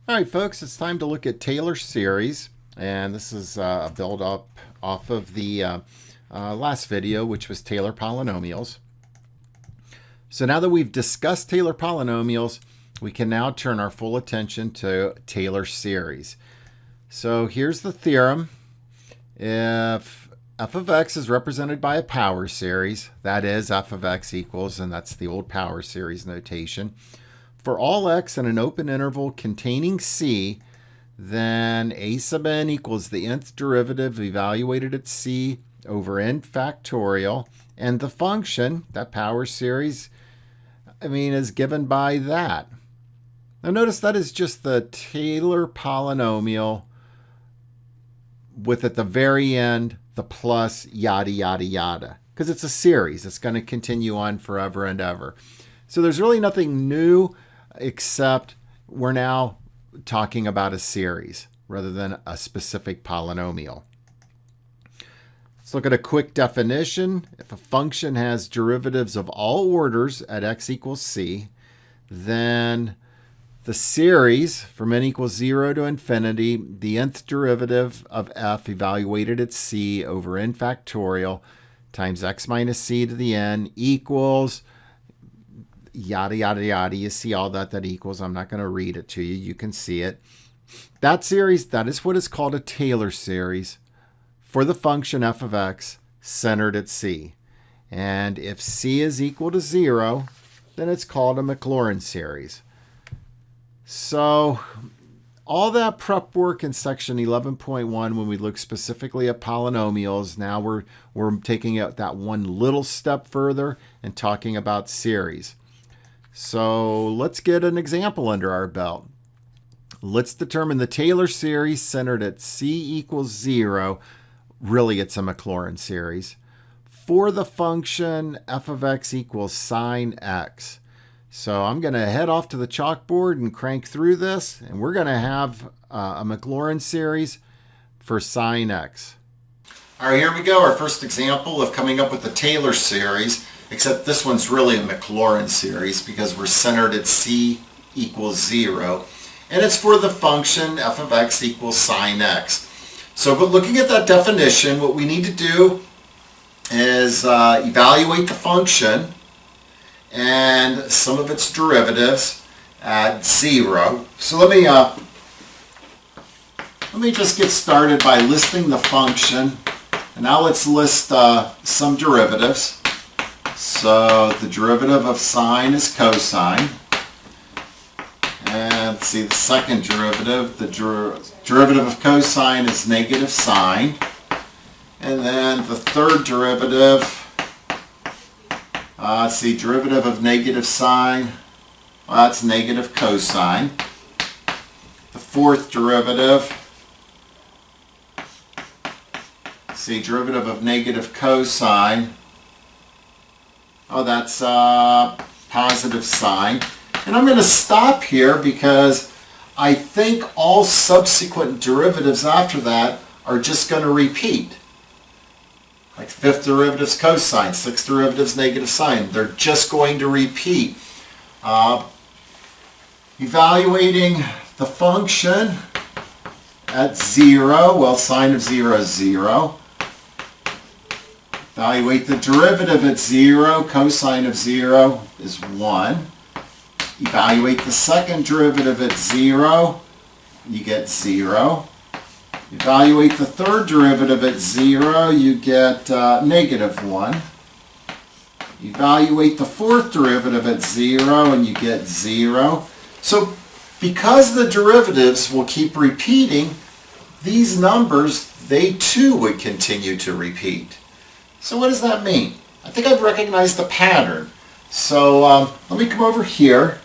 All right, folks, it's time to look at Taylor series, and this is a build up off of the last video, which was Taylor polynomials. So now that we've discussed Taylor polynomials, we can now turn our full attention to Taylor series. So here's the theorem. If f of x is represented by a power series, that is f of x equals, and that's the old power series notation, for all x in an open interval containing c, then a sub n equals the nth derivative evaluated at c over n factorial, and the function, that power series, is given by that. Now notice that is just the Taylor polynomial with at the very end the plus yada yada yada, because it's a series. It's going to continue on forever and ever. So there's really nothing new, except we're now talking about a series rather than a specific polynomial. Let's look at a quick definition. If a function has derivatives of all orders at x equals c, then the series from n equals 0 to infinity, the nth derivative of f evaluated at c over n factorial times x minus c to the n equals yada, yada, yada. You see all that equals. I'm not going to read it to you. You can see it. That series, that is what is called a Taylor series for the function f of x centered at c. And if c is equal to 0, then it's called a Maclaurin series. So all that prep work in section 11.1, when we look specifically at polynomials, now we're taking it that one little step further and talking about series. So let's get an example under our belt. Let's determine the Taylor series centered at c equals 0. Really, it's a Maclaurin series for the function f of x equals sine x. So I'm going to head off to the chalkboard and crank through this, and we're going to have a Maclaurin series for sine x. All right, here we go. Our first example of coming up with the Taylor series, except this one's really a Maclaurin series because we're centered at c equals 0. And it's for the function f of x equals sine x. So but looking at that definition, what we need to do is evaluate the function and some of its derivatives at 0. So let me just get started by listing the function. And now let's list some derivatives. So the derivative of sine is cosine. And let's see, the second derivative, the derivative of cosine is negative sine. And then the third derivative, derivative of negative sine, well, that's negative cosine. The fourth derivative, derivative of negative cosine, oh, that's positive sine. And I'm going to stop here because I think all subsequent derivatives after that are just going to repeat. Like fifth derivative's cosine, sixth derivative's negative sine. They're just going to repeat. Evaluating the function at 0, well, sine of 0 is 0. Evaluate the derivative at 0, cosine of 0 is 1. Evaluate the second derivative at 0, you get 0. Evaluate the third derivative at 0, you get negative 1. Evaluate the fourth derivative at 0, and you get 0. So because the derivatives will keep repeating, these numbers, they too would continue to repeat. So what does that mean? I think I've recognized the pattern. So let me come over here.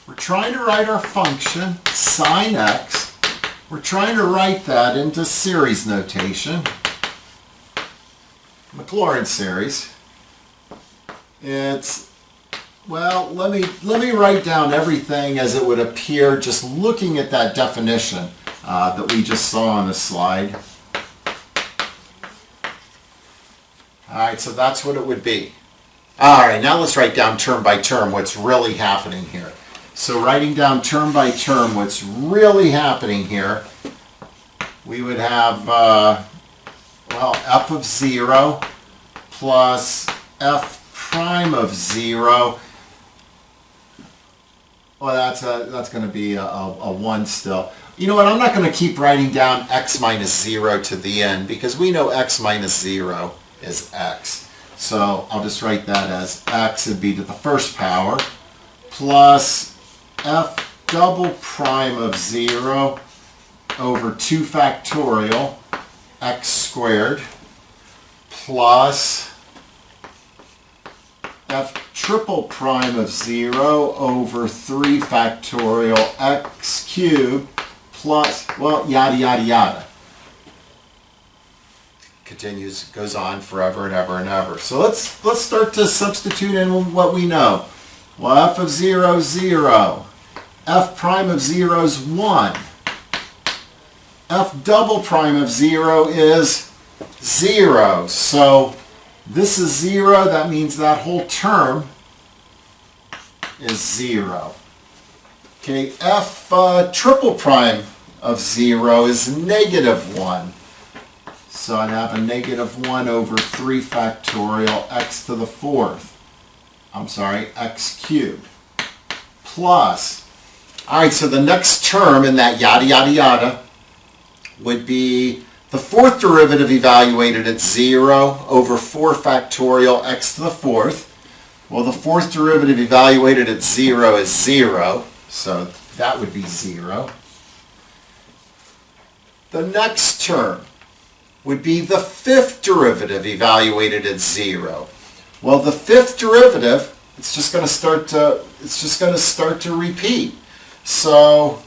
We're trying to write our function, sine x. We're trying to write that into series notation, Maclaurin series. It's, well, let me write down everything as it would appear just looking at that definition that we just saw on the slide. All right, so that's what it would be. All right, now let's write down term by term what's really happening here. So writing down term by term what's really happening here, we would have, well, f of 0 plus f prime of 0. Well, that's going to be a 1 still. You know what? I'm not going to keep writing down x minus 0 to the end because we know x minus 0 is x. So I'll just write that as x would be to the first power plus f double prime of 0 over 2 factorial x squared plus f triple prime of 0 over 3 factorial x cubed plus, well, yada, yada, yada. Continues, goes on forever and ever and ever. So let's start to substitute in what we know. Well, f of 0 is 0. F prime of 0 is 1. F double prime of 0 is 0. So this is 0. That means that whole term is 0. Okay, f triple prime of 0 is negative 1. So I'd have a negative 1 over 3 factorial x to the 4th. I'm sorry, x cubed. Plus, all right, so the next term in that yada, yada, yada would be the 4th derivative evaluated at 0 over 4 factorial x to the 4th. Well, the 4th derivative evaluated at 0 is 0, so that would be 0. The next term would be the 5th derivative evaluated at 0. Well, the 5th derivative, it's just going to start to repeat. So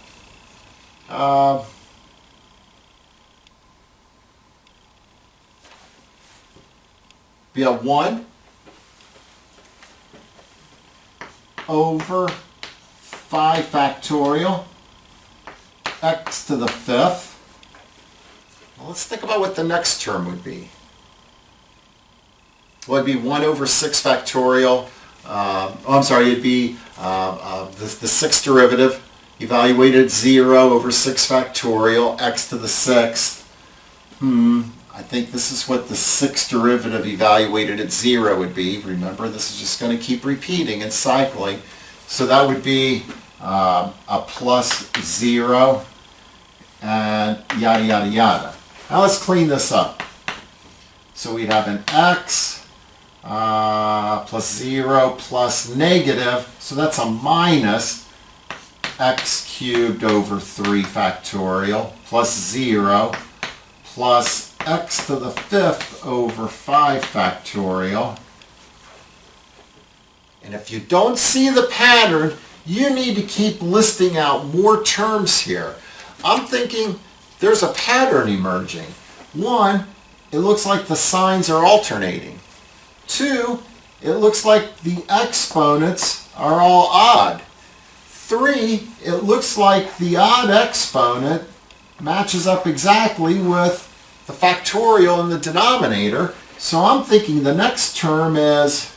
be a 1 over 5 factorial x to the 5th. Well, let's think about what the next term would be. Well, it'd be 1 over 6 factorial. It'd be the 6th derivative evaluated at 0 over 6 factorial x to the 6th. I think this is what the 6th derivative evaluated at 0 would be. Remember, this is just going to keep repeating and cycling. So that would be a plus 0 and yada, yada, yada. Now let's clean this up. So we'd have an x plus 0 plus negative, so that's a minus x cubed over 3 factorial plus 0 plus x to the 5th over 5 factorial. And if you don't see the pattern, you need to keep listing out more terms here. I'm thinking there's a pattern emerging. 1, it looks like the signs are alternating. 2, it looks like the exponents are all odd. 3, it looks like the odd exponent matches up exactly with the factorial in the denominator. So I'm thinking the next term is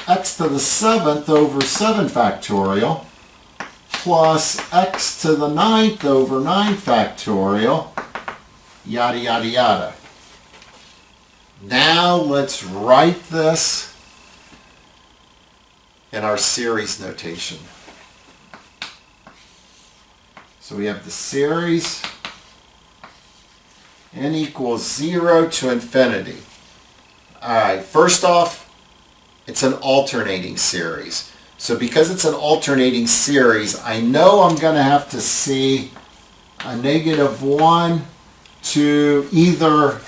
x to the 7th over 7 factorial plus x to the 9th over 9 factorial, yada, yada, yada. Now let's write this in our series notation. So we have the series n equals 0 to infinity. All right, first off, it's an alternating series. So because it's an alternating series, I know I'm going to have to see a negative 1 to either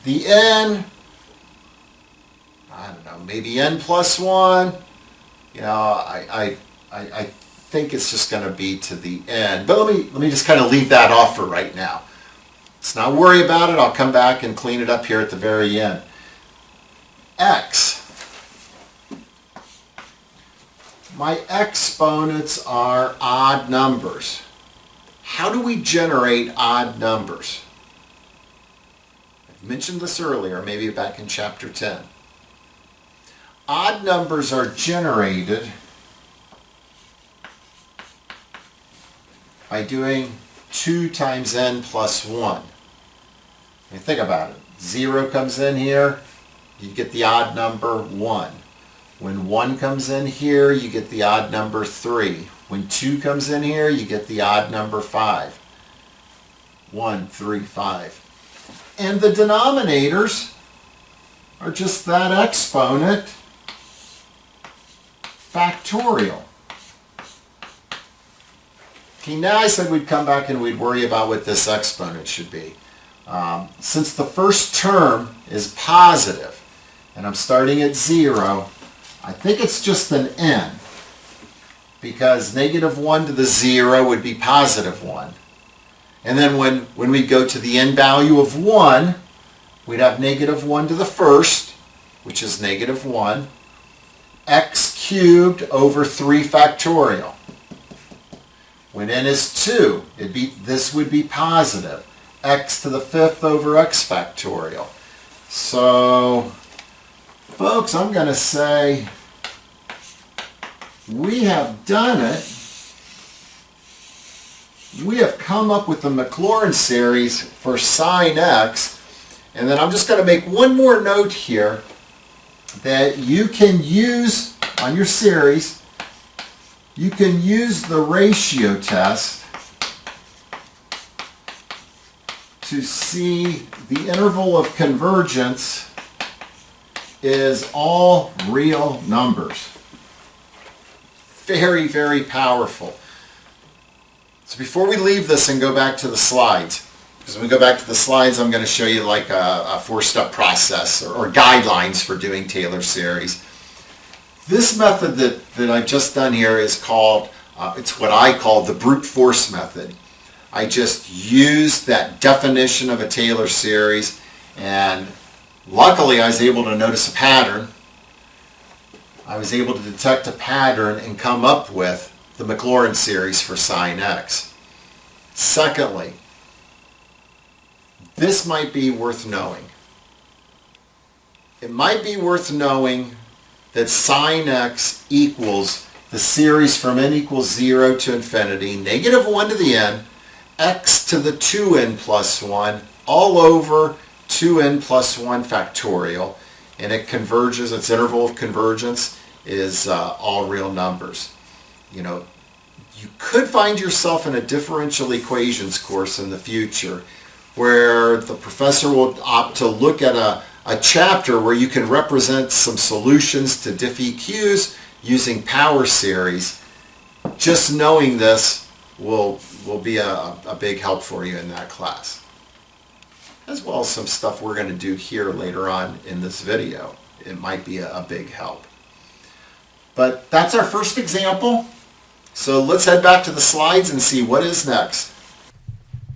the n, I don't know, maybe n plus 1. You know, I think it's just going to be to the n. But let me just kind of leave that off for right now. Let's not worry about it. I'll come back and clean it up here at the very end. X. My exponents are odd numbers. How do we generate odd numbers? I've mentioned this earlier, maybe back in chapter 10. Odd numbers are generated by doing 2 times n plus 1. I mean, think about it. 0 comes in here, you get the odd number 1. When 1 comes in here, you get the odd number 3. When 2 comes in here, you get the odd number 5. 1, 3, 5. And the denominators are just that exponent factorial. Okay, now I said we'd come back and we'd worry about what this exponent should be. Since the first term is positive, and I'm starting at 0, I think it's just an n, because negative 1 to the 0 would be positive 1. And then when we go to the n value of 1, we'd have negative 1 to the first, which is negative 1, x cubed over 3 factorial. When n is 2, this would be positive, x to the 5th over x factorial. So, folks, I'm going to say we have done it. We have come up with the Maclaurin series for sine x. And then I'm just going to make one more note here that you can use on your series. You can use the ratio test to see the interval of convergence is all real numbers. Very, very powerful. So before we leave this and go back to the slides, because when we go back to the slides, I'm going to show you like a 4-step process or guidelines for doing Taylor series. This method that I've just done here is called, it's what I call the brute force method. I just used that definition of a Taylor series, and luckily I was able to notice a pattern. I was able to detect a pattern and come up with the Maclaurin series for sine x. Secondly, this might be worth knowing. It might be worth knowing that sine x equals the series from n equals 0 to infinity, negative 1 to the n, x to the 2n plus 1, all over 2n plus 1 factorial, and it converges, its interval of convergence is all real numbers. You know, you could find yourself in a differential equations course in the future where the professor will opt to look at a chapter where you can represent some solutions to diff EQs using power series. Just knowing this will be a big help for you in that class, as well as some stuff we're going to do here later on in this video. It might be a big help. But that's our first example. So let's head back to the slides and see what is next.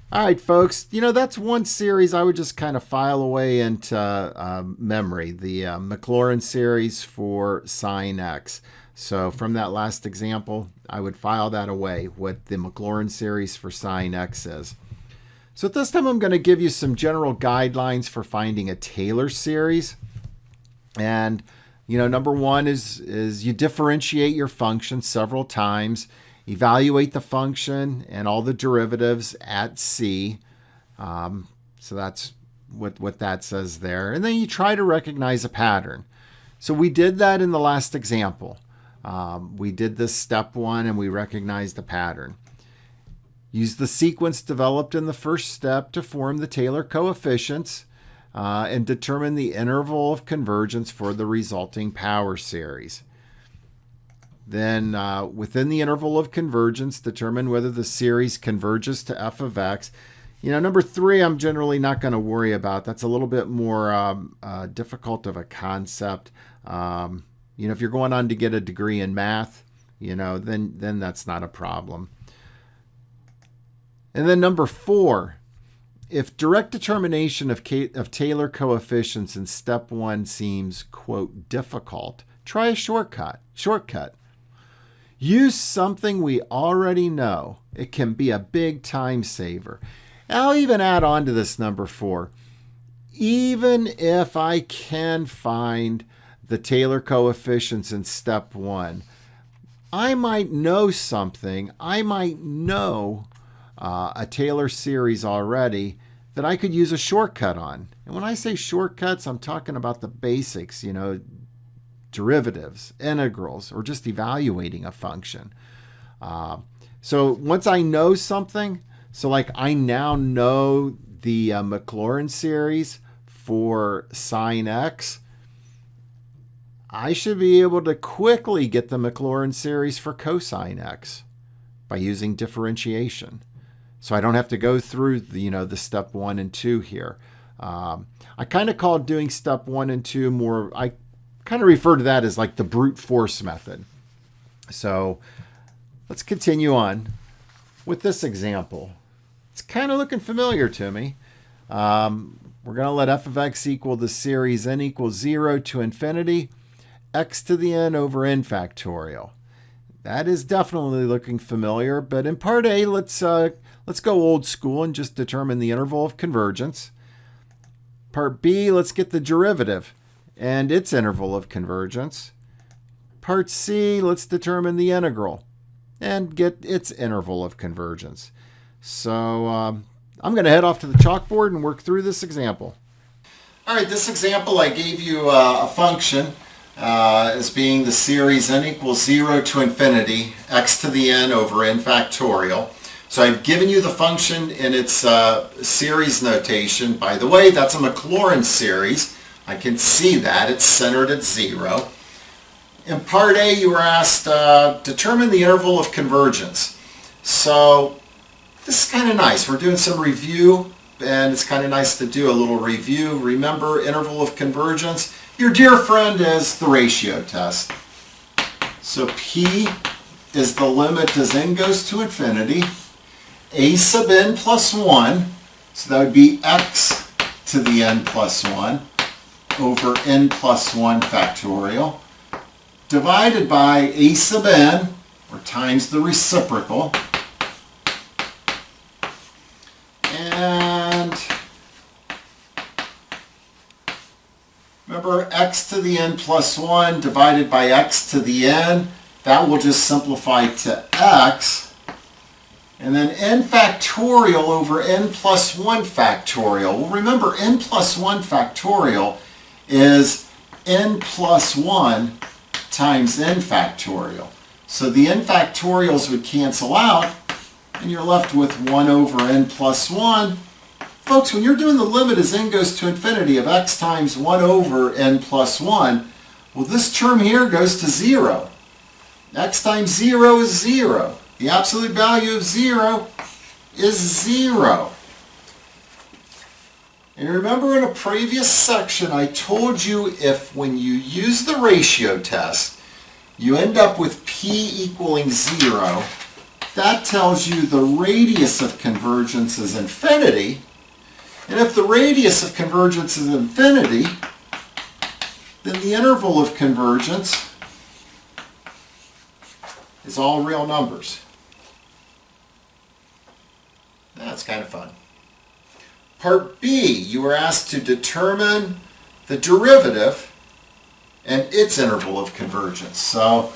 All right, folks, you know, that's one series I would just kind of file away into memory, the Maclaurin series for sine x. So from that last example, I would file that away, what the Maclaurin series for sine x is. So at this time, I'm going to give you some general guidelines for finding a Taylor series. And, you know, number one is you differentiate your function several times. Evaluate the function and all the derivatives at c. So that's what that says there. And then you try to recognize a pattern. So we did that in the last example. We did this step 1 and we recognized the pattern. Use the sequence developed in the first step to form the Taylor coefficients and determine the interval of convergence for the resulting power series. Then within the interval of convergence, determine whether the series converges to f of x. You know, number 3, I'm generally not going to worry about. That's a little bit more difficult of a concept. You know, if you're going on to get a degree in math, you know, then that's not a problem. And then number 4, if direct determination of Taylor coefficients in step 1 seems, quote, difficult, try a shortcut. Use something we already know. It can be a big time saver. I'll even add on to this number 4. Even if I can find the Taylor coefficients in step 1, I might know something. I might know a Taylor series already that I could use a shortcut on. And when I say shortcuts, I'm talking about the basics, derivatives, integrals, or just evaluating a function. So once I know something, so like I now know the Maclaurin series for sine x, I should be able to quickly get the Maclaurin series for cosine x by using differentiation. So I don't have to go through the step 1 and 2 here. I kind of call doing step 1 and 2 more, I kind of refer to that as like the brute force method. So let's continue on with this example. It's kind of looking familiar to me. We're going to let f of x equal the series n equals 0 to infinity, x to the n over n factorial. That is definitely looking familiar, but in part A, let's go old school and just determine the interval of convergence. Part B, let's get the derivative and its interval of convergence. Part C, let's determine the integral and get its interval of convergence. So I'm going to head off to the chalkboard and work through this example. All right, this example I gave you a function as being the series n equals 0 to infinity, x to the n over n factorial. So I've given you the function in its series notation. By the way, that's a Maclaurin series. I can see that. It's centered at 0. In part A, you were asked, determine the interval of convergence. So this is kind of nice. We're doing some review, and it's kind of nice to do a little review. Remember, interval of convergence. Your dear friend is the ratio test. So P is the limit as n goes to infinity. A sub n plus 1, so that would be x to the n plus 1 over n plus 1 factorial, divided by a sub n, or times the reciprocal, and remember x to the n plus 1 divided by x to the n, that will just simplify to x. And then n factorial over n plus 1 factorial. Well, remember, n plus 1 factorial is n plus 1 times n factorial. So the n factorials would cancel out, and you're left with 1 over n plus 1. Folks, when you're doing the limit as n goes to infinity of x times 1 over n plus 1, well, this term here goes to 0. X times 0 is 0. The absolute value of 0 is 0. And remember in a previous section I told you if when you use the ratio test you end up with P equaling 0, that tells you the radius of convergence is infinity. And if the radius of convergence is infinity, then the interval of convergence is all real numbers. That's kind of fun. Part B, you were asked to determine the derivative and its interval of convergence. So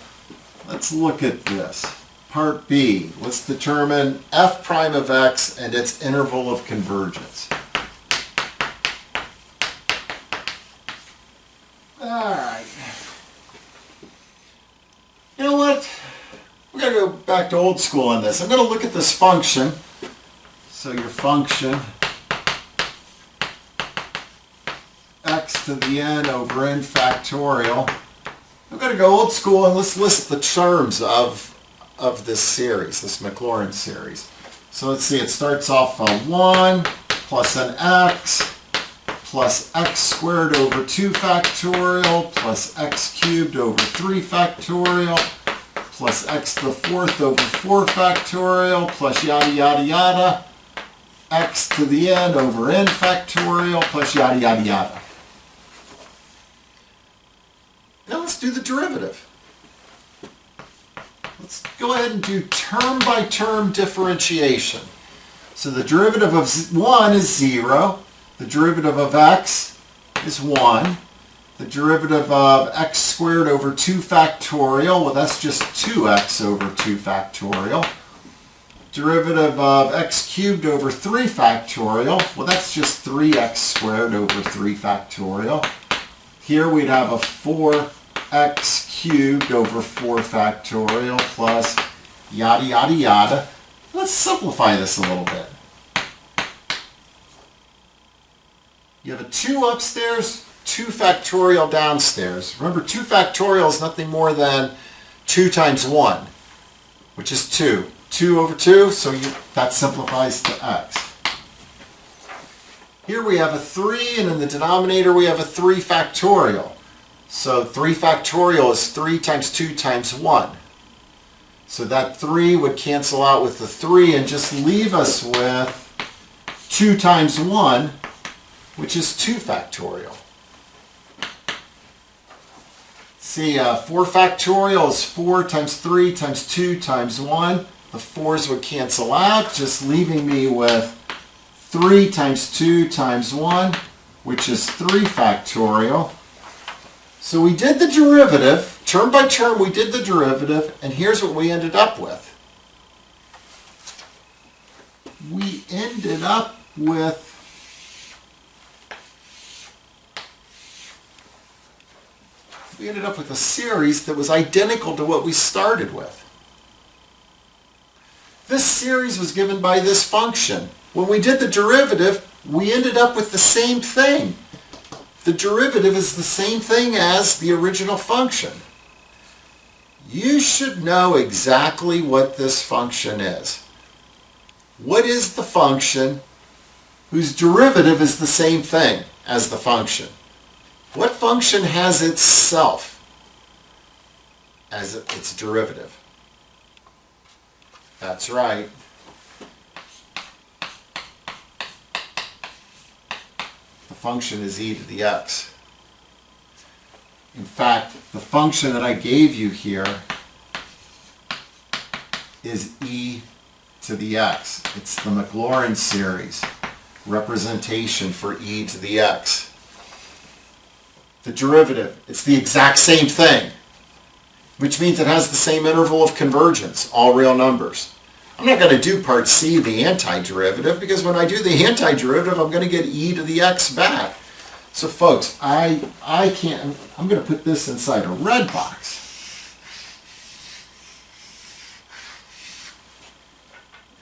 let's look at this. Part B, let's determine f prime of x and its interval of convergence. All right. You know what? We're going to go back to old school on this. I'm going to look at this function. So your function x to the n over n factorial. I'm going to go old school and let's list the terms of this series, this Maclaurin series. So let's see, it starts off 1 plus an x plus x squared over 2 factorial plus x cubed over 3 factorial plus x to the 4th over 4 factorial plus yada yada yada, x to the n over n factorial plus yada yada yada. Now let's do the derivative. Let's go ahead and do term by term differentiation. So the derivative of 1 is 0. The derivative of x is 1. The derivative of x squared over 2 factorial, well, that's just 2x over 2 factorial. Derivative of x cubed over 3 factorial. Well, that's just 3x squared over 3 factorial. Here we'd have a 4x cubed over 4 factorial plus yada, yada, yada. Let's simplify this a little bit. You have a 2 upstairs, 2 factorial downstairs. Remember, 2 factorial is nothing more than 2 times 1, which is 2. 2 over 2, so that simplifies to x. Here we have a 3, and in the denominator we have a 3 factorial. So 3 factorial is 3 times 2 times 1. So that 3 would cancel out with the 3 and just leave us with 2 times 1, which is 2 factorial. See, 4 factorial is 4 times 3 times 2 times 1. The 4's would cancel out, just leaving me with 3 times 2 times 1, which is 3 factorial. So we did the derivative, term by term we did the derivative, and here's what we ended up with. We ended up with a series that was identical to what we started with. This series was given by this function. When we did the derivative, we ended up with the same thing. The derivative is the same thing as the original function. You should know exactly what this function is. What is the function whose derivative is the same thing as the function? What function has itself as its derivative? That's right. The function is e to the x. In fact, the function that I gave you here is e to the x. It's the Maclaurin series representation for e to the x. The derivative, it's the exact same thing, which means it has the same interval of convergence, all real numbers. I'm not going to do part C, the antiderivative, because when I do the antiderivative, I'm going to get e to the x back. So folks, I'm going to put this inside a red box.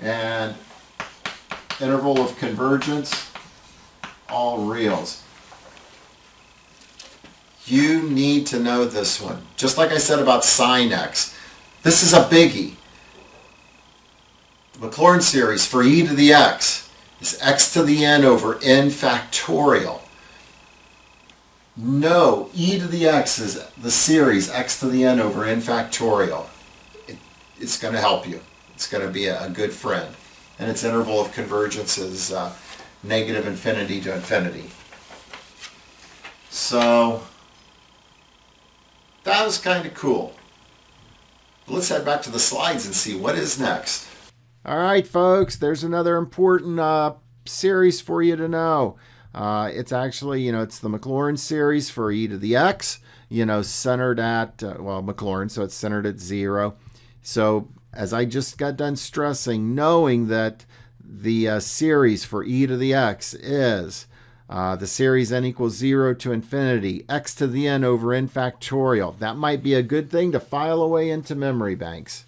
And interval of convergence, all reals. You need to know this one. Just like I said about sine x. This is a biggie. The Maclaurin series for e to the x is x to the n over n factorial. No, e to the x is the series x to the n over n factorial. It's going to help you. It's going to be a good friend. And its interval of convergence is negative infinity to infinity. So that was kind of cool. Let's head back to the slides and see what is next. All right, folks, there's another important series for you to know. It's actually, it's the Maclaurin series for e to the x, centered at, Maclaurin, so it's centered at 0. So as I just got done stressing, knowing that the series for e to the x is the series n equals 0 to infinity, x to the n over n factorial. That might be a good thing to file away into memory banks.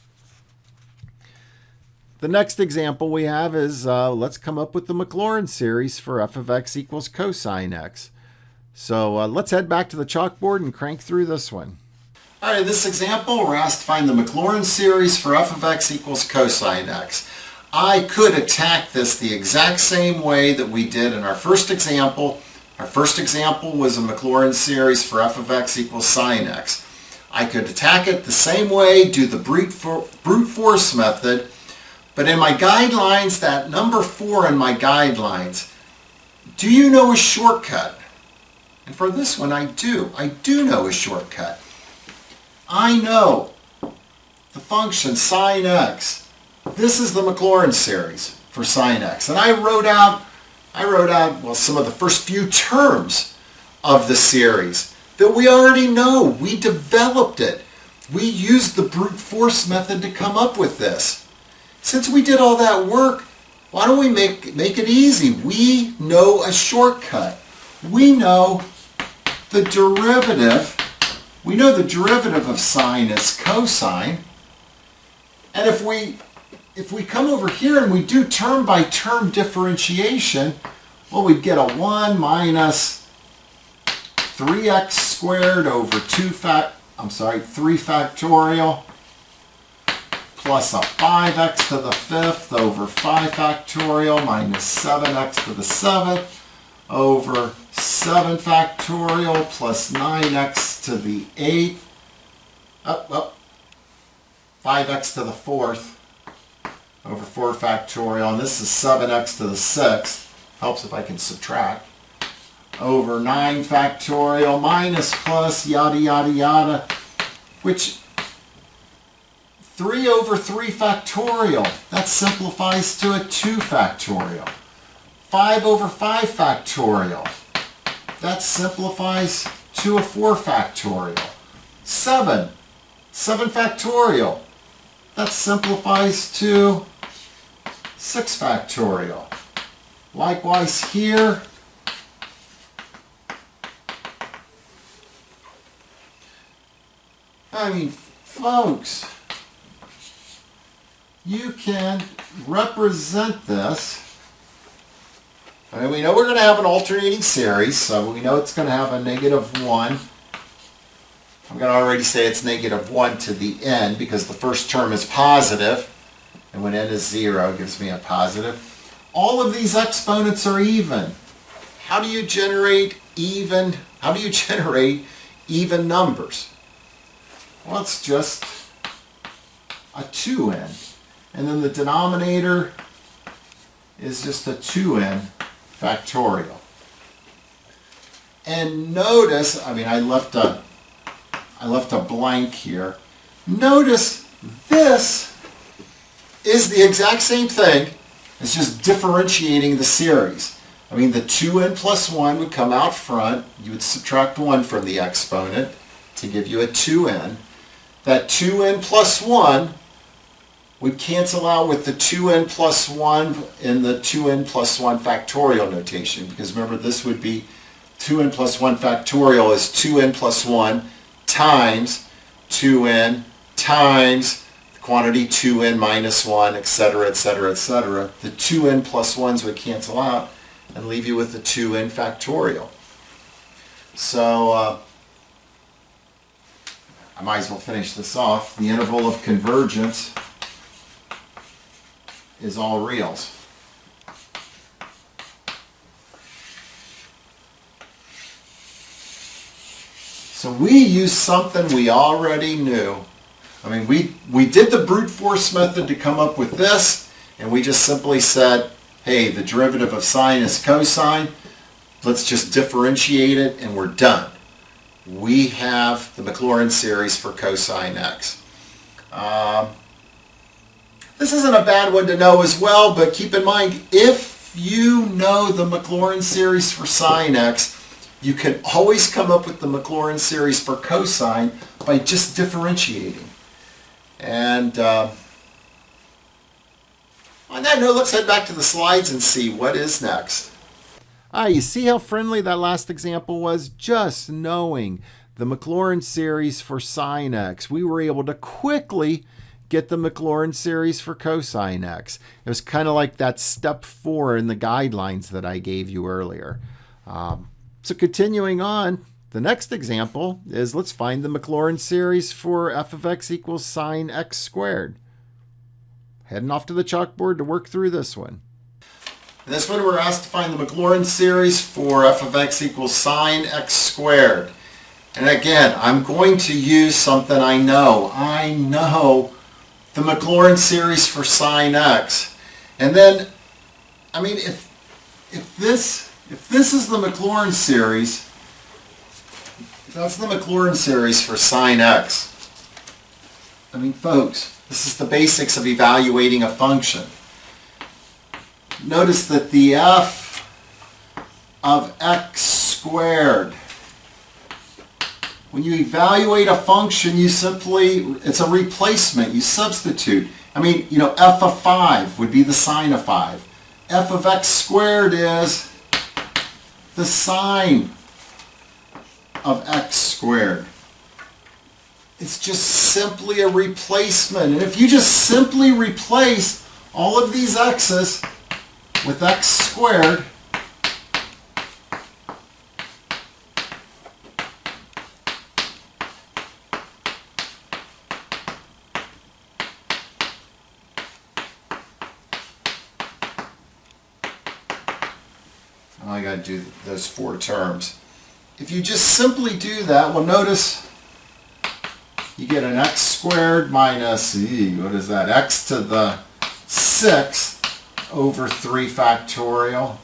The next example we have is, let's come up with the Maclaurin series for f of x equals cosine x. So let's head back to the chalkboard and crank through this one. All right, in this example, we're asked to find the Maclaurin series for f of x equals cosine x. I could attack this the exact same way that we did in our first example. Our first example was a Maclaurin series for f of x equals sine x. I could attack it the same way, do the brute force method, but in my guidelines, that number 4 in my guidelines, do you know a shortcut? And for this one, I do. I do know a shortcut. I know the function sine x. This is the Maclaurin series for sine x. And I wrote out some of the first few terms of the series that we already know. We developed it. We used the brute force method to come up with this. since we did all that work, why don't we make it easy? We know a shortcut. We know the derivative. We know the derivative of sine is cosine. And if we come over here and we do term by term differentiation, well, we'd get a 1 minus 3x squared over 3 factorial plus a 5x to the 5th over 5 factorial minus 7x to the 7th over 7 factorial plus 9x to the 8th, 5x to the 4th over 4 factorial, and this is 7x to the 6th, helps if I can subtract, over 9 factorial minus plus yada yada yada, which 3 over 3 factorial, that simplifies to a 2 factorial. 5 over 5 factorial, that simplifies to a 4 factorial. 7 factorial, that simplifies to 6 factorial. Likewise here, I mean, folks, you can represent this. I mean, we know we're going to have an alternating series, so we know it's going to have a -1. I'm going to already say it's -1 to the n because the first term is positive, and when n is 0, it gives me a positive. All of these exponents are even. How do you generate even? How do you generate even numbers? Well, it's just a 2n, and then the denominator is just a 2n factorial. And notice, I mean, I left a blank here. Notice this is the exact same thing. It's just differentiating the series. I mean, the 2n plus 1 would come out front. You would subtract 1 from the exponent to give you a 2n. That 2n plus 1 would cancel out with the 2n plus 1 in the 2n plus 1 factorial notation. Because remember, this would be 2n plus 1 factorial is 2n plus 1 times 2n times the quantity 2n minus 1, etc., etc., etc. The 2n plus 1s would cancel out and leave you with the 2n factorial. So I might as well finish this off. The interval of convergence is all reals. So we use something we already knew. I mean, we did the brute force method to come up with this, and we just simply said, hey, the derivative of sine is cosine. Let's just differentiate it, and we're done. We have the Maclaurin series for cosine x. This isn't a bad one to know as well, but keep in mind, if you know the Maclaurin series for sine x, you can always come up with the Maclaurin series for cosine by just differentiating. And on that note, let's head back to the slides and see what is next. You see how friendly that last example was? Just knowing the Maclaurin series for sine x, we were able to quickly get the Maclaurin series for cosine x. It was kind of like that step 4 in the guidelines that I gave you earlier. So continuing on, the next example is let's find the Maclaurin series for f of x equals sine x squared. Heading off to the chalkboard to work through this one. In this one, we're asked to find the Maclaurin series for f of x equals sine x squared. And again, I'm going to use something I know. I know the Maclaurin series for sine x. And then, I mean, if this is the Maclaurin series, if that's the Maclaurin series for sine x, I mean, folks, this is the basics of evaluating a function. Notice that the f of x squared when you evaluate a function, you simply, it's a replacement. You substitute. I mean, you know, f of 5 would be the sine of 5. F of x squared is the sine of x squared. It's just simply a replacement. And if you just simply replace all of these x's with x squared, I got to do those 4 terms. If you just simply do that, well, notice you get an x squared minus, what is that, x to the 6th over 3 factorial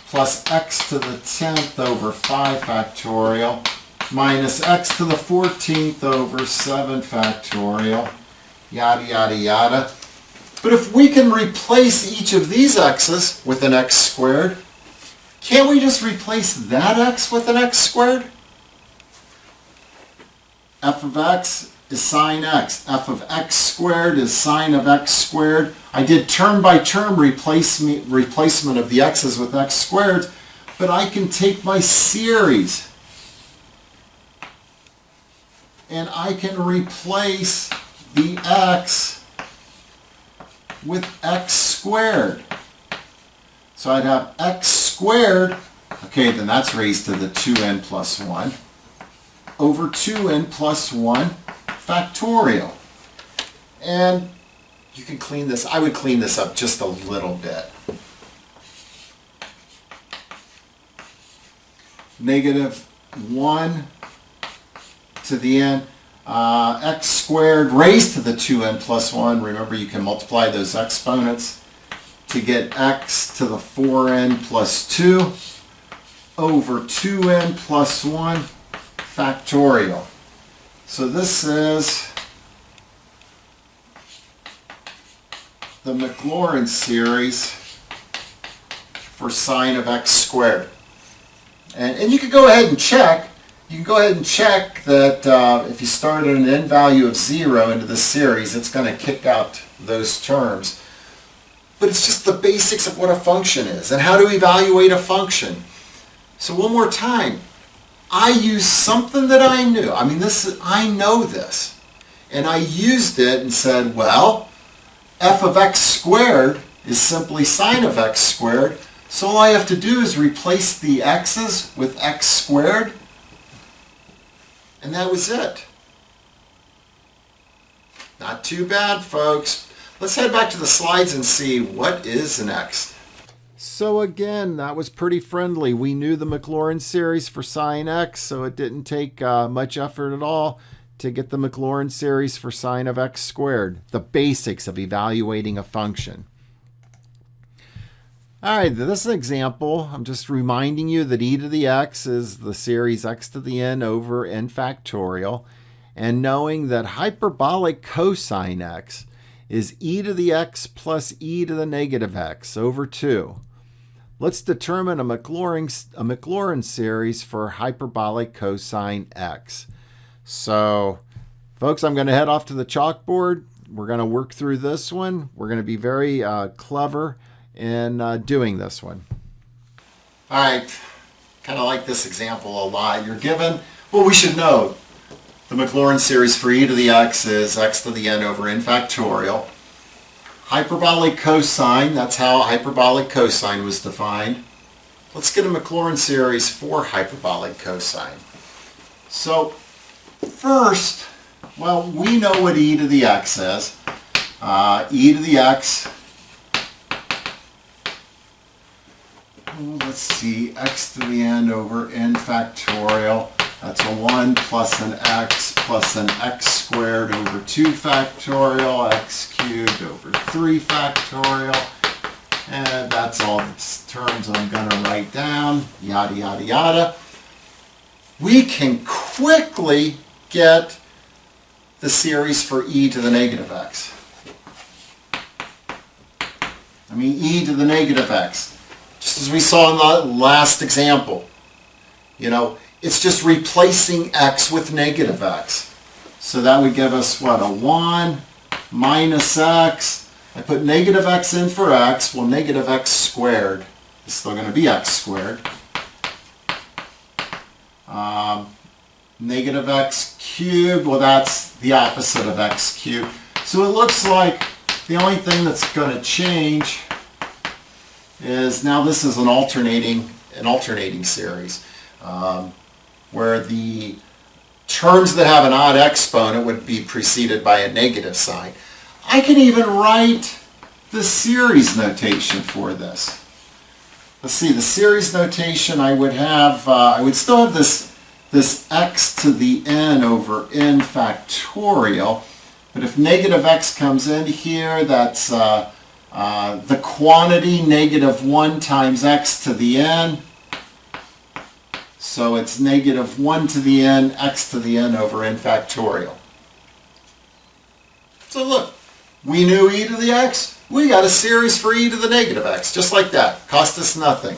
plus x to the 10th over 5 factorial minus x to the 14th over 7 factorial, yada, yada, yada. But if we can replace each of these x's with an x squared, can't we just replace that x with an x squared? F of x is sine x. F of x squared is sine of x squared. I did term by term replacement of the x's with x squared, but I can take my series and I can replace the x with x squared. So I'd have x squared, okay, then that's raised to the 2n plus 1, over 2n plus 1 factorial. And you can clean this, I would clean this up just a little bit. Negative 1 to the n, x squared raised to the 2n plus 1. Remember, you can multiply those exponents to get x to the 4n plus 2 over 2n plus 1 factorial. So this is the Maclaurin series for sine of x squared. And you can go ahead and check. You can go ahead and check that if you start at an n value of 0 into the series, it's going to kick out those terms. But it's just the basics of what a function is and how to evaluate a function. So one more time, I used something that I knew. I mean, I know this. And I used it and said, well, f of x squared is simply sine of x squared. So all I have to do is replace the x's with x squared. And that was it. Not too bad, folks. Let's head back to the slides and see what is next. So again, that was pretty friendly. We knew the Maclaurin series for sine x, so it didn't take much effort at all to get the Maclaurin series for sine of x squared, the basics of evaluating a function. All right, this is an example. I'm just reminding you that e to the x is the series x to the n over n factorial, and knowing that hyperbolic cosine x is e to the x plus e to the negative x over 2. Let's determine a Maclaurin series for hyperbolic cosine x. So, folks, I'm going to head off to the chalkboard. We're going to work through this one. We're going to be very clever in doing this one. All right, kind of like this example a lot. You're given, well, we should know the Maclaurin series for e to the x is x to the n over n factorial. Hyperbolic cosine, that's how hyperbolic cosine was defined. Let's get a Maclaurin series for hyperbolic cosine. So first, well, we know what e to the x is. E to the x, let's see, x to the n over n factorial. That's a 1 plus an x squared over 2 factorial, x cubed over 3 factorial. And that's all the terms I'm going to write down, yada, yada, yada. We can quickly get the series for e to the negative x. I mean, e to the negative x. Just as we saw in the last example. You know, it's just replacing x with negative x. So that would give us, what, a 1 minus x. I put negative x in for x. Well, negative x squared is still going to be x squared. Negative x cubed, well, that's the opposite of x cubed. So it looks like the only thing that's going to change is now this is an alternating series, where the terms that have an odd exponent would be preceded by a negative sign. I can even write the series notation for this. Let's see, the series notation I would have, I would still have this x to the n over n factorial, but if negative x comes in here, that's the quantity negative 1 times x to the n. So it's negative 1 to the n, x to the n over n factorial. So look, we knew e to the x. We got a series for e to the negative x, just like that. Cost us nothing.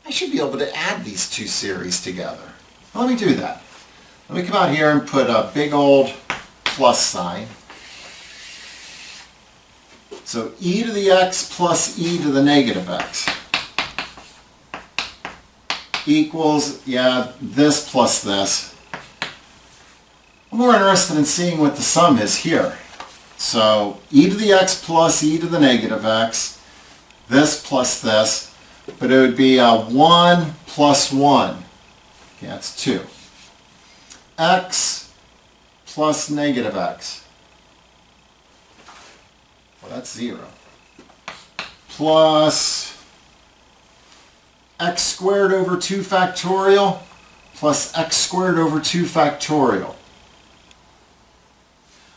I should be able to add these two series together. Let me do that. Let me come out here and put a big old plus sign. So e to the x plus e to the negative x equals, yeah, this plus this. I'm more interested in seeing what the sum is here. So e to the x plus e to the negative x, this plus this, but it would be 1 plus 1. Okay, that's 2. X plus negative x. Well, that's 0. Plus x squared over 2 factorial plus x squared over 2 factorial.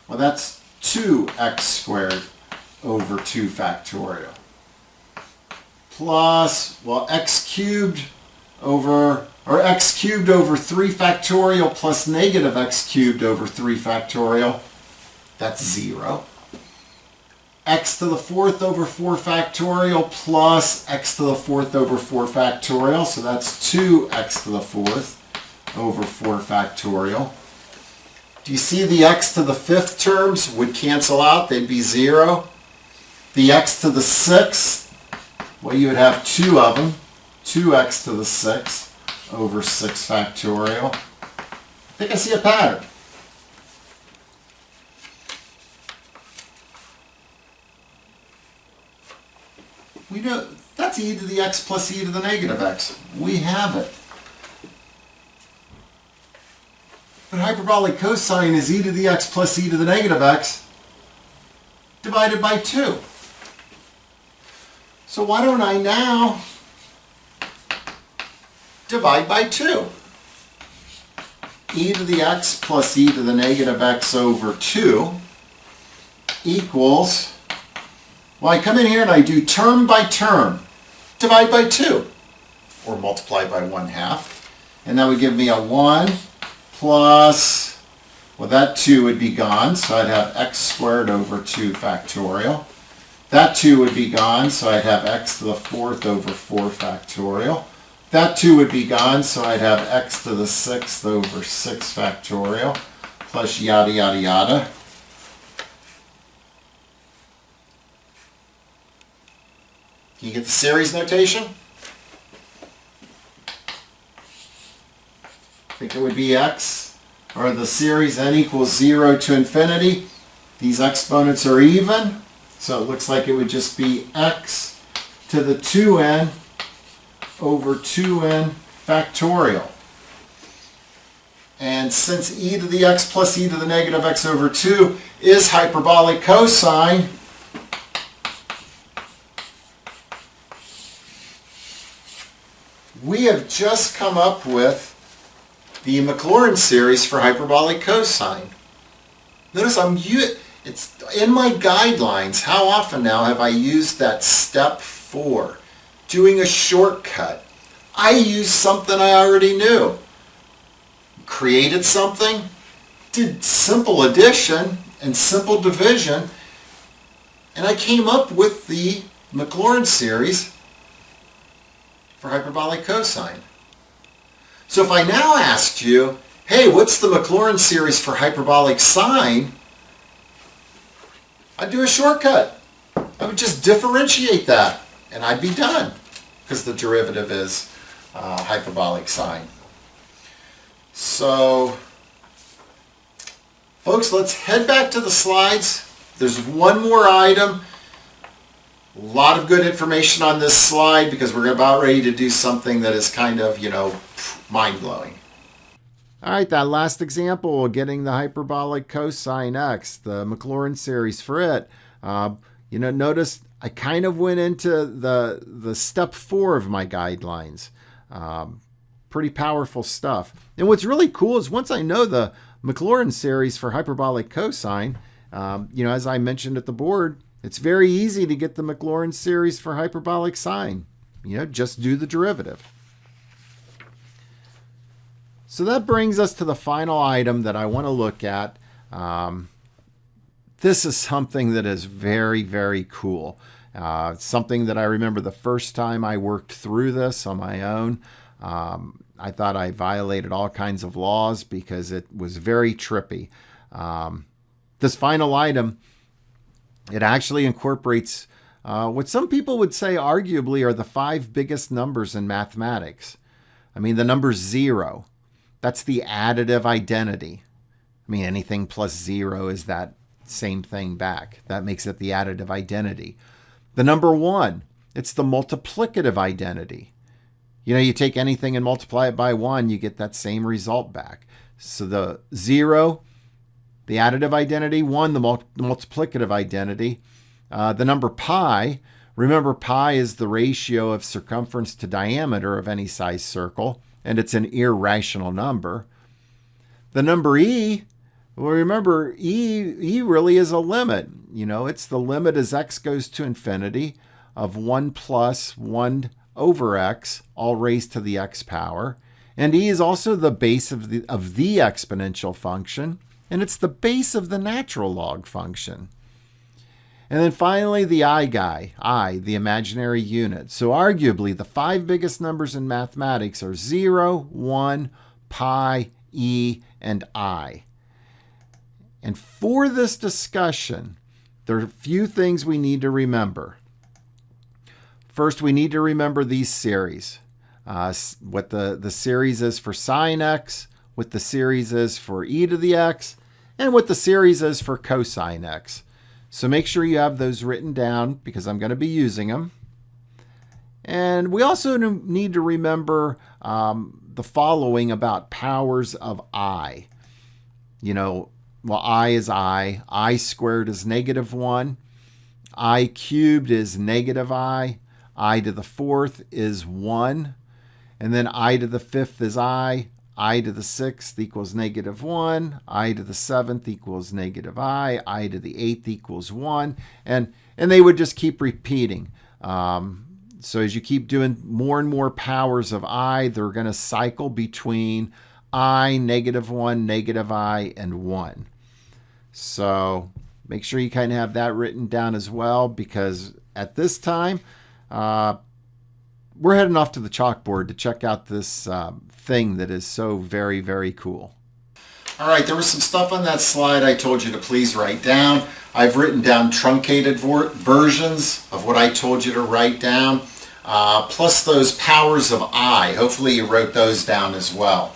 Well, that's 2x squared over 2 factorial. Plus, well, x cubed over 3 factorial plus negative x cubed over 3 factorial. That's 0. X to the 4th over 4 factorial plus x to the 4th over 4 factorial. So that's 2x to the 4th over 4 factorial. Do you see the x to the 5th terms would cancel out? They'd be 0. The x to the 6th, well, you would have 2 of them. 2x to the 6th over 6 factorial. I think I see a pattern. We know that's e to the x plus e to the negative x. We have it. But hyperbolic cosine is e to the x plus e to the negative x divided by 2. So why don't I now divide by 2? E to the x plus e to the negative x over 2 equals, well, I come in here and I do term by term, divide by 2, or multiply by 1/2. And that would give me a 1 plus, well, that 2 would be gone, so I'd have x squared over 2 factorial. That 2 would be gone, so I'd have x to the 4th over 4 factorial. That 2 would be gone, so I'd have x to the 6th over 6 factorial, plus yada, yada, yada. Can you get the series notation? I think it would be x, or the series n equals 0 to infinity. These exponents are even, so it looks like it would just be x to the 2n over 2n factorial. And since e to the x plus e to the negative x over 2 is hyperbolic cosine, we have just come up with the Maclaurin series for hyperbolic cosine. Notice it's in my guidelines. How often now have I used that step 4, doing a shortcut? I used something I already knew. Created something, did simple addition and simple division, and I came up with the Maclaurin series for hyperbolic cosine. So if I now asked you, hey, what's the Maclaurin series for hyperbolic sine? I'd do a shortcut. I would just differentiate that, and I'd be done, because the derivative is hyperbolic sine. So, folks, let's head back to the slides. There's one more item. A lot of good information on this slide because we're about ready to do something that is kind of, mind-blowing. All right, that last example, getting the hyperbolic cosine x, the Maclaurin series for it. Notice I kind of went into the step 4 of my guidelines. Pretty powerful stuff. And what's really cool is once I know the Maclaurin series for hyperbolic cosine, as I mentioned at the board, it's very easy to get the Maclaurin series for hyperbolic sine. Just do the derivative. So that brings us to the final item that I want to look at. This is something that is very, very cool. Something that I remember the first time I worked through this on my own. I thought I violated all kinds of laws because it was very trippy. This final item, it actually incorporates what some people would say arguably are the 5 biggest numbers in mathematics. The number 0. That's the additive identity. Anything plus 0 is that same thing back. That makes it the additive identity. The number 1, it's the multiplicative identity. You take anything and multiply it by 1, you get that same result back. So the 0, the additive identity, 1, the multiplicative identity. The number pi, remember pi is the ratio of circumference to diameter of any size circle, and it's an irrational number. The number e, well, remember e really is a limit. It's the limit as x goes to infinity of 1 plus 1 over x, all raised to the x power. And e is also the base of the exponential function, and it's the base of the natural log function. And then finally, the I guy, I, the imaginary unit. So arguably, the 5 biggest numbers in mathematics are 0, 1, pi, e, and I. And for this discussion, there are a few things we need to remember. First, we need to remember these series. What the series is for sine x, what the series is for e to the x, and what the series is for cosine x. So make sure you have those written down because I'm going to be using them. And we also need to remember the following about powers of I. I is I squared is -1, I cubed is -I to the 4th is 1, and then I to the 5th is I to the 6th equals -1, I to the 7th equals I to the 8th equals 1, and they would just keep repeating. So as you keep doing more and more powers of I, they're going to cycle between I, -1, I, and 1. So make sure you kind of have that written down as well, because at this time, we're heading off to the chalkboard to check out this thing that is so very, very cool. All right, there was some stuff on that slide I told you to please write down. I've written down truncated versions of what I told you to write down, plus those powers of I. Hopefully you wrote those down as well.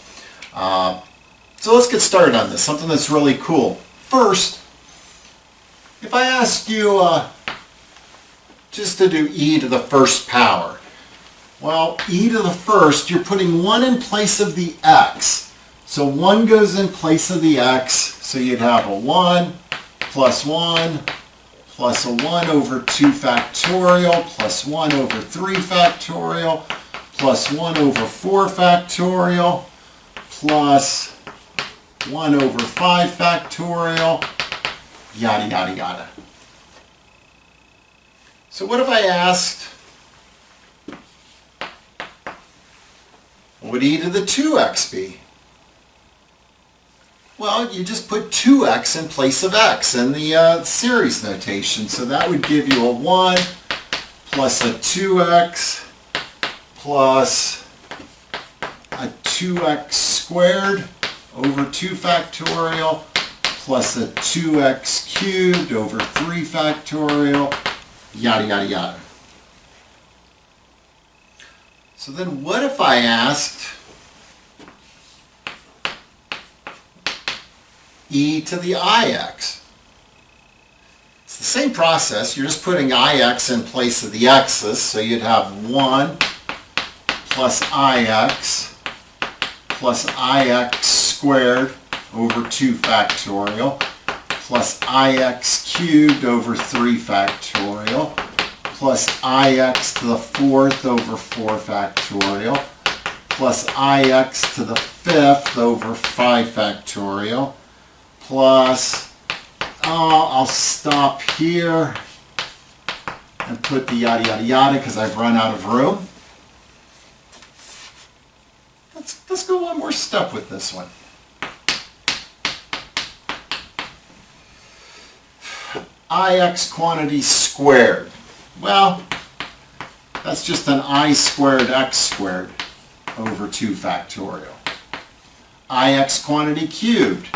So let's get started on this, something that's really cool. First, if I ask you just to do e to the first power, well, e to the first, you're putting 1 in place of the x. So 1 goes in place of the x, so you'd have a 1 plus 1 plus a 1 over 2 factorial plus 1 over 3 factorial plus 1 over 4 factorial plus 1 over 5 factorial, yada, yada, yada. So what if I asked, what would e to the 2x be? Well, you just put 2x in place of x in the series notation. So that would give you a 1 plus a 2x plus a 2x squared over 2 factorial plus a 2x cubed over 3 factorial, yada, yada, yada. So then what if I asked e to the ix? It's the same process. You're just putting ix in place of the x's. So you'd have 1 plus ix plus ix squared over 2 factorial plus ix cubed over 3 factorial plus ix to the 4th over 4 factorial plus ix to the 5th over 5 factorial plus, I'll stop here and put the yada yada yada because I've run out of room. Let's go one more step with this one. Ix quantity squared. Well, that's just an I squared x squared over 2 factorial. Ix quantity cubed.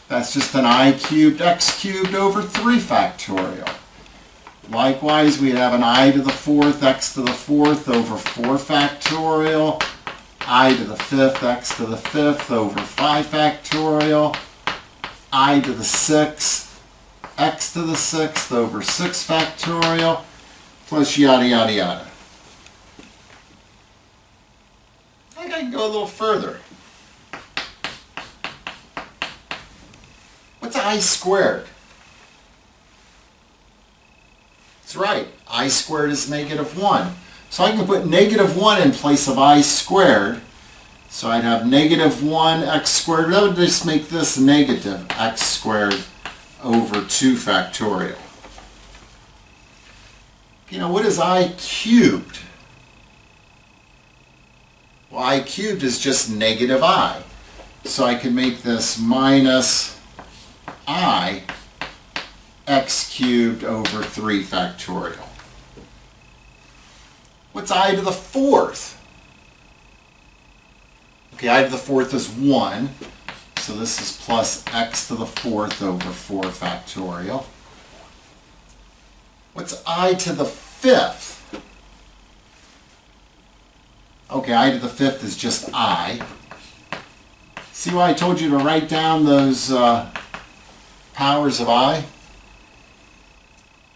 That's just an I cubed x cubed over 3 factorial. Likewise, we have an I to the 4th x to the 4th over 4 factorial. I to the 5th x to the 5th over 5 factorial. I to the 6th x to the 6th over 6 factorial, plus yada, yada, yada. I think I can go a little further. What's I squared? That's right, I squared is -1. So I can put -1 in place of I squared. So I'd have -1 x squared. That would just make this negative x squared over 2 factorial. You know, what is I cubed? Well, I cubed is just -I. So I can make this minus I x cubed over 3 factorial. What's I to the 4th? Okay, I to the 4th is 1. So this is plus x to the 4th over 4 factorial. What's I to the 5th? Okay, I to the 5th is just I. See why I told you to write down those powers of I?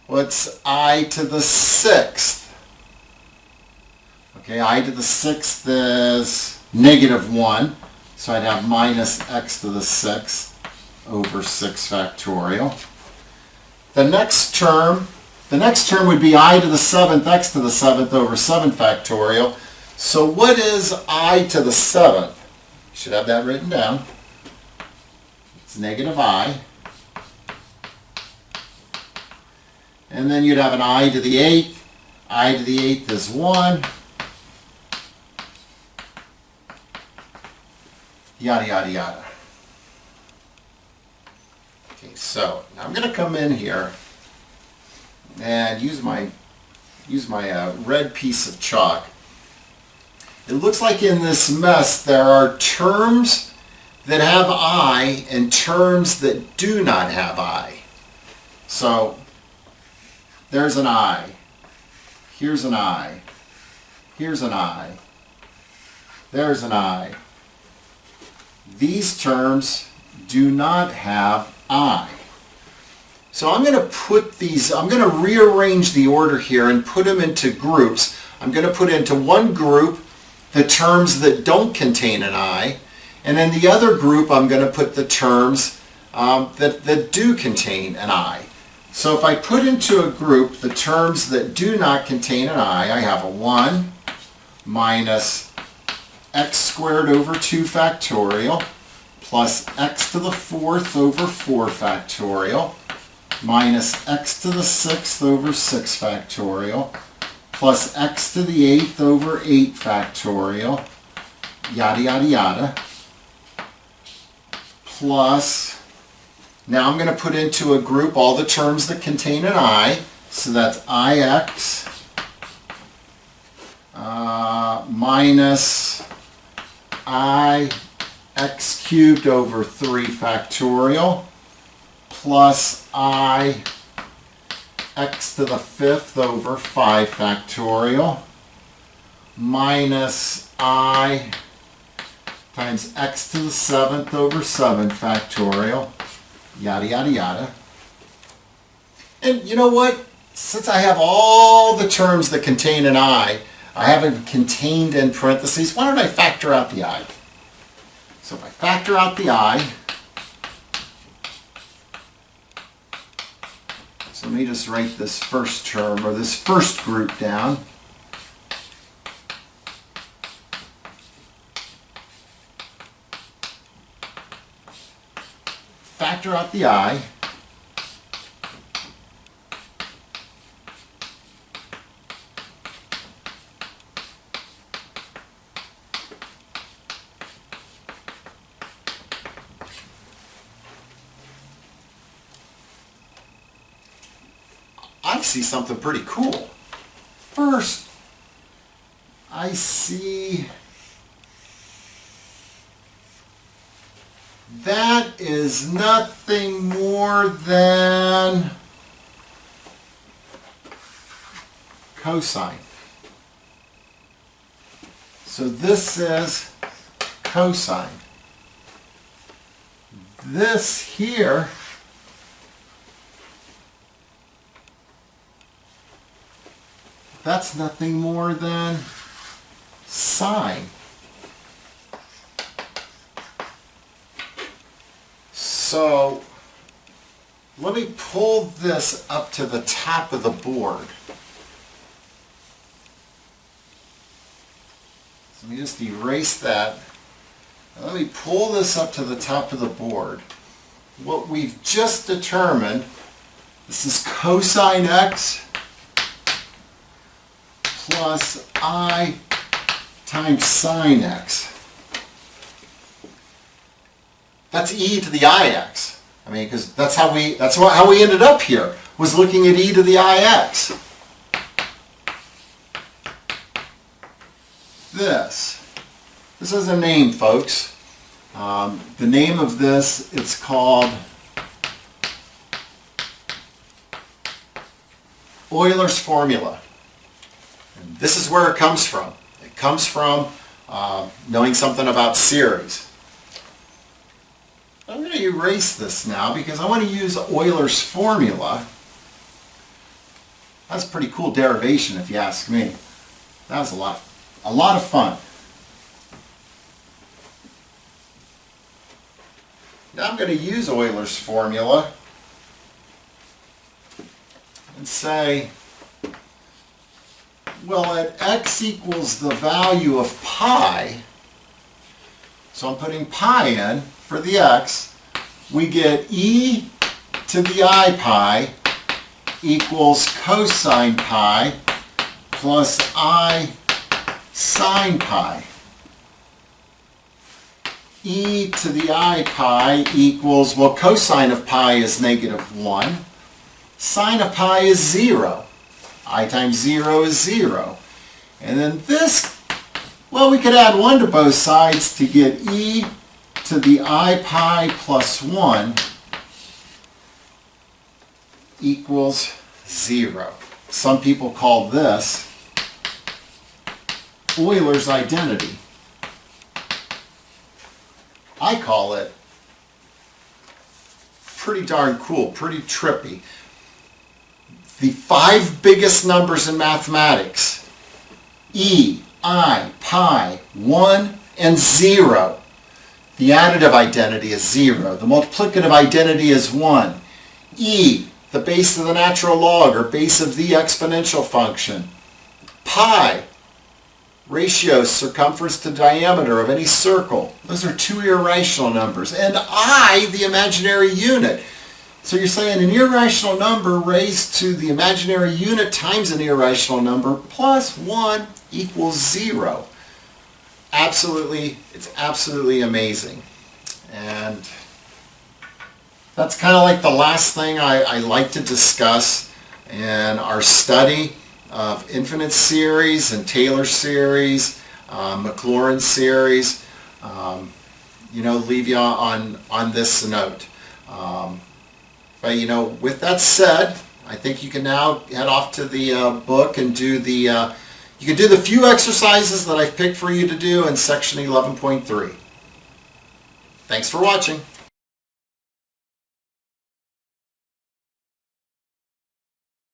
What's I to the 6th? Okay, I to the 6th is -1. So I'd have minus x to the 6th over 6 factorial. The next term would be I to the 7th x to the 7th over 7 factorial. So what is I to the 7th? You should have that written down. It's -I. And then you'd have an I to the 8th. I to the 8th is 1. Yada, yada, yada. Okay, so now I'm going to come in here and use my red piece of chalk. It looks like in this mess there are terms that have I and terms that do not have I. So there's an I. Here's an I. Here's an I. There's an I. These terms do not have I. So I'm going to rearrange the order here and put them into groups. I'm going to put into one group the terms that don't contain an I, and in the other group I'm going to put the terms that do contain an I. So if I put into a group the terms that do not contain an I have a 1 minus x squared over 2 factorial plus x to the 4th over 4 factorial minus x to the 6th over 6 factorial plus x to the 8th over 8 factorial, yada, yada, yada, plus, now I'm going to put into a group all the terms that contain an I, so that's ix minus I x cubed over 3 factorial plus I x to the 5th over 5 factorial minus I times x to the 7th over 7 factorial, yada, yada, yada. And you know what? Since I have all the terms that contain an I have it contained in parentheses. Why don't I factor out the I? So if I factor out the I, so let me just write this first term, or this first group down. Factor out the I. I see something pretty cool. First, I see that is nothing more than cosine. So this is cosine. This here that's nothing more than sine. So let me pull this up to the top of the board. So let me just erase that. Let me pull this up to the top of the board. What we've just determined, this is cosine x plus I times sine x. That's e to the ix. I mean, because that's how we ended up here, was looking at e to the ix. This has a name, folks. The name of this, it's called Euler's formula. And this is where it comes from. It comes from knowing something about series. I'm going to erase this now because I want to use Euler's formula. That's a pretty cool derivation if you ask me. That was a lot of fun. Now I'm going to use Euler's formula and say, well, at x equals the value of pi, so I'm putting pi in for the x, we get e to the I pi equals cosine pi plus I sine pi. E to the I pi equals, well, cosine of pi is -1. Sine of pi is 0. I times 0 is 0. And then this, well, we could add 1 to both sides to get e to the I pi plus 1 equals 0. Some people call this Euler's identity. I call it pretty darn cool, pretty trippy. The 5 biggest numbers in mathematics, e, I, pi, 1, and 0. The additive identity is 0. The multiplicative identity is 1. E, the base of the natural log or base of the exponential function. Pi, ratio circumference to diameter of any circle. Those are 2 irrational numbers. And I, the imaginary unit. So you're saying an irrational number raised to the imaginary unit times an irrational number plus 1 equals 0. Absolutely, it's absolutely amazing. And that's kind of like the last thing I like to discuss in our study of infinite series and Taylor series. Maclaurin series, leave you on this note. But with that said, I think you can now head off to the book and do the you can do the few exercises that I've picked for you to do in section 11.3. Thanks for watching.